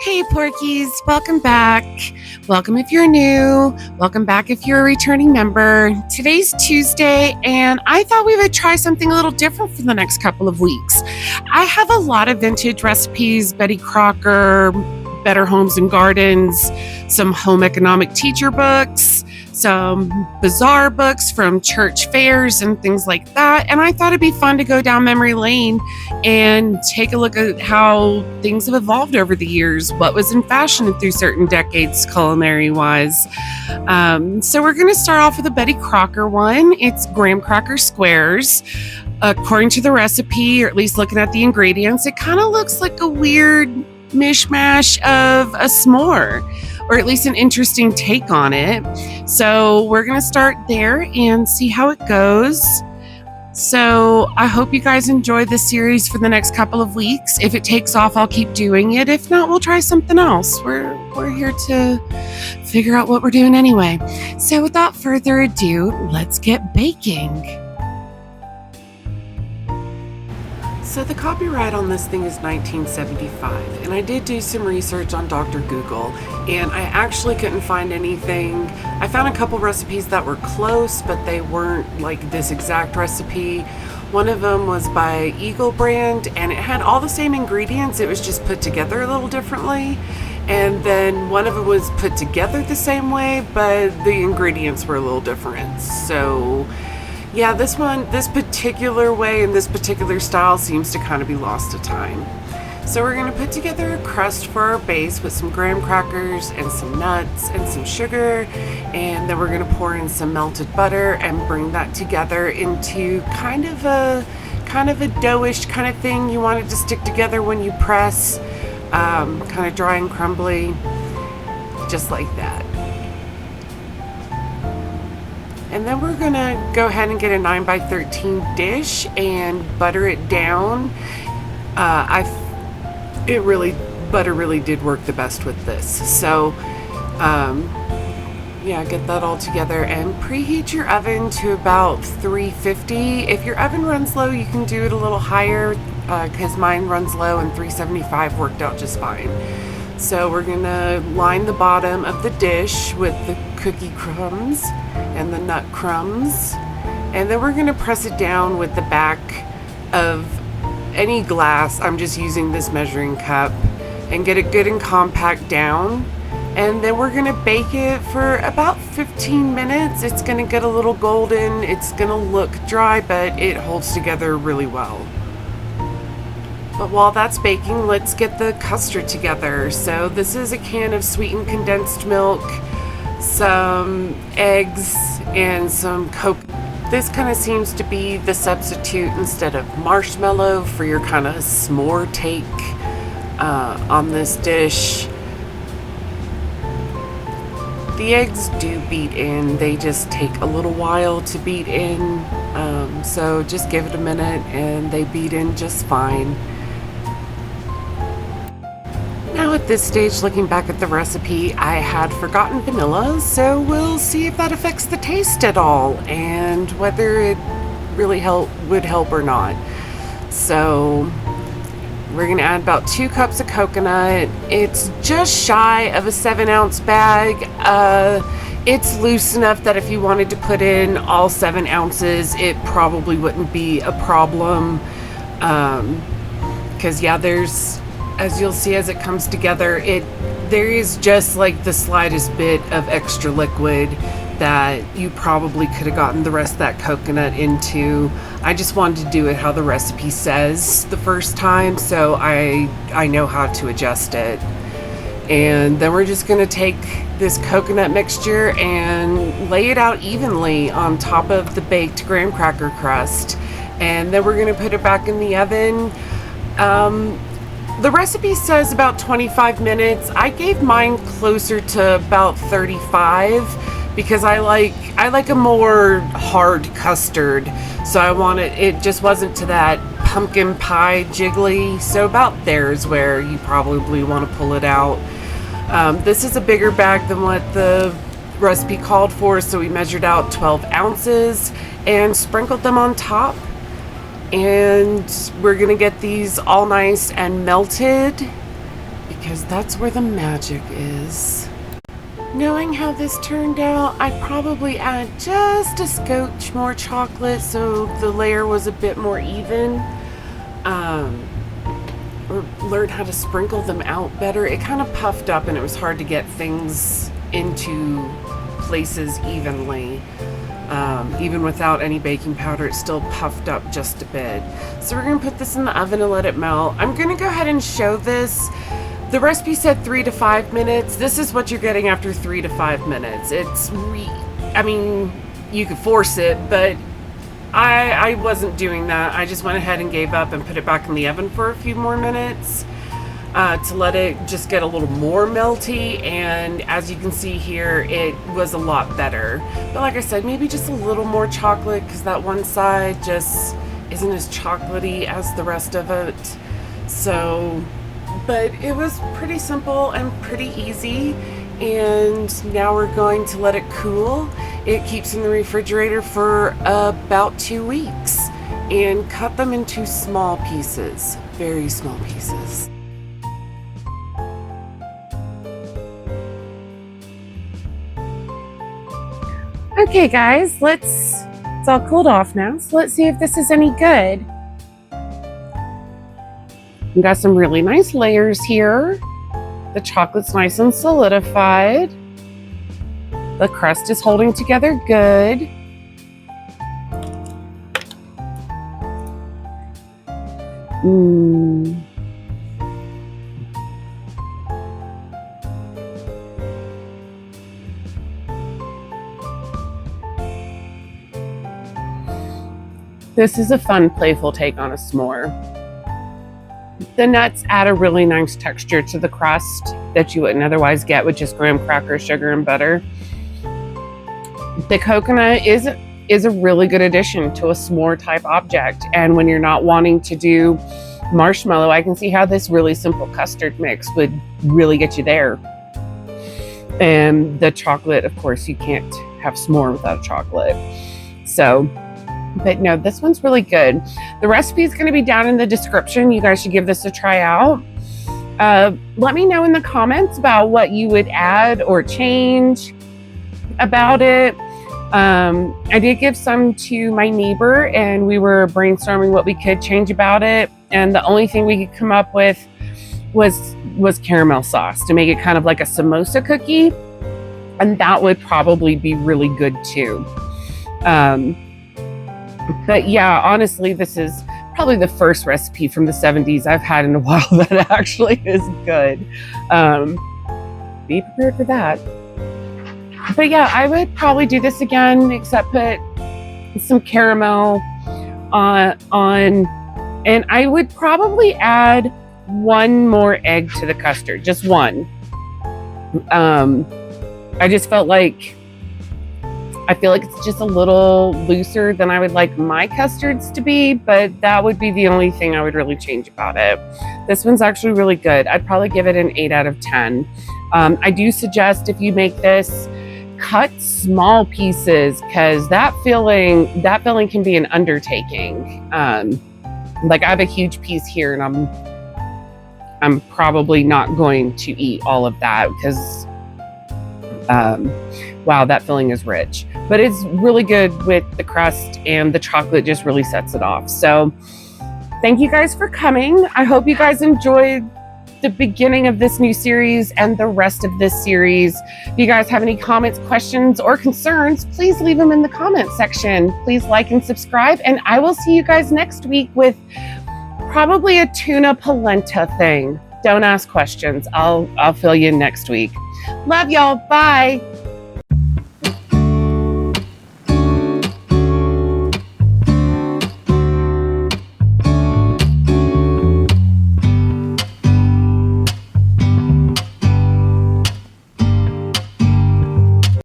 Hey Porkies, welcome back. Welcome if you're new. Welcome back if you're a returning member. Today's Tuesday and I thought we would try something a little different for the next couple of weeks. I have a lot of vintage recipes, Betty Crocker, Better Homes and Gardens, some home economic teacher books, some bizarre books from church fairs and things like that. And I thought it'd be fun to go down memory lane and take a look at how things have evolved over the years, what was in fashion through certain decades culinary wise. So we're going to start off with a Betty Crocker one. It's graham cracker squares. According to the recipe, or at least looking at the ingredients, it kind of looks like a weird mishmash of a s'more, or at least an interesting take on it. So we're going to start there and see how it goes. So I hope you guys enjoy this series for the next couple of weeks. If it takes off, I'll keep doing it. If not, we'll try something else. We're here to figure out what we're doing anyway. So without further ado, let's get baking. So the copyright on this thing is 1975, and I did do some research on Dr. Google, and I actually couldn't find anything. I found a couple recipes that were close, but they weren't like this exact recipe. One of them was by Eagle brand, and it had all the same ingredients, it was just put together a little differently. And then one of them was put together the same way, but the ingredients were a little different. So yeah, this particular way and this particular style seems to kind of be lost to time. So we're going to put together a crust for our base with some graham crackers and some nuts and some sugar, and then we're going to pour in some melted butter and bring that together into kind of a doughish kind of thing. You want it to stick together when you press, kind of dry and crumbly, just like that. And then we're gonna go ahead and get a 9x13 dish and butter it down. Butter really did work the best with this. So, yeah, get that all together and preheat your oven to about 350. If your oven runs low, you can do it a little higher, because mine runs low and 375 worked out just fine. So we're gonna line the bottom of the dish with the cookie crumbs and the nut crumbs, and then we're gonna press it down with the back of any glass. I'm just using this measuring cup, and get it good and compact down. And then we're gonna bake it for about 15 minutes. It's gonna get a little golden, it's gonna look dry, but it holds together really well. But while that's baking, let's get the custard together. So this is a can of sweetened condensed milk, some eggs, and some coke. This kind of seems to be the substitute instead of marshmallow for your kind of s'more take on this dish. The eggs do beat in, they just take a little while to beat in, so just give it a minute and they beat in just fine. Now at this stage, looking back at the recipe, I had forgotten vanilla, so we'll see if that affects the taste at all and whether it really would help or not. So we're gonna add about 2 cups of coconut. It's just shy of a 7-ounce bag. It's loose enough that if you wanted to put in all 7 ounces, it probably wouldn't be a problem. Because yeah, as you'll see as it comes together, there is just like the slightest bit of extra liquid that you probably could have gotten the rest of that coconut into. I just wanted to do it how the recipe says the first time, so I know how to adjust it. And then we're just gonna take this coconut mixture and lay it out evenly on top of the baked graham cracker crust. And then we're gonna put it back in the oven. The recipe says about 25 minutes. I gave mine closer to about 35 because I like a more hard custard. So it just wasn't to that pumpkin pie jiggly. So about there is where you probably want to pull it out. This is a bigger bag than what the recipe called for, so we measured out 12 ounces and sprinkled them on top. And we're gonna get these all nice and melted because that's where the magic is. Knowing how this turned out, I'd probably add just a scotch more chocolate so the layer was a bit more even. Or learn how to sprinkle them out better. It kind of puffed up and it was hard to get things into places evenly. Even without any baking powder, it still puffed up just a bit. So we're gonna put this in the oven and let it melt. I'm gonna go ahead and show this. The recipe said 3 to 5 minutes. This is what you're getting after 3 to 5 minutes. I mean, you could force it, but I wasn't doing that. I just went ahead and gave up and put it back in the oven for a few more minutes to let it just get a little more melty. And as you can see here, it was a lot better. But like I said, maybe just a little more chocolate because that one side just isn't as chocolatey as the rest of it. So, but it was pretty simple and pretty easy. And now we're going to let it cool. It keeps in the refrigerator for about 2 weeks, and cut them into small pieces, very small pieces. Okay guys, it's all cooled off now, so let's see if this is any good. We've got some really nice layers here. The chocolate's nice and solidified. The crust is holding together good. This is a fun, playful take on a s'more. The nuts add a really nice texture to the crust that you wouldn't otherwise get with just graham crackers, sugar, and butter. The coconut is a really good addition to a s'more type object. And when you're not wanting to do marshmallow, I can see how this really simple custard mix would really get you there. And the chocolate, of course, you can't have s'more without chocolate. So, but no, this one's really good. The recipe is going to be down in the description. You guys should give this a try out. Let me know in the comments about what you would add or change about it. I did give some to my neighbor and we were brainstorming what we could change about it. And the only thing we could come up with was caramel sauce to make it kind of like a samosa cookie. And that would probably be really good too. But yeah, honestly, this is probably the first recipe from the 70s I've had in a while that actually is good. Be prepared for that. But yeah, I would probably do this again, except put some caramel on, and I would probably add one more egg to the custard, just one. I just felt like, I feel like it's just a little looser than I would like my custards to be, but that would be the only thing I would really change about it. This one's actually really good. I'd probably give it an 8 out of 10. I do suggest if you make this, cut small pieces because that filling can be an undertaking. Like I have a huge piece here and I'm probably not going to eat all of that because wow, that filling is rich, but it's really good with the crust and the chocolate just really sets it off. So thank you guys for coming. I hope you guys enjoyed the beginning of this new series and the rest of this series. If you guys have any comments, questions, or concerns, please leave them in the comment section. Please like and subscribe, and I will see you guys next week with probably a tuna polenta thing. Don't ask questions. I'll fill you in next week. Love y'all. Bye.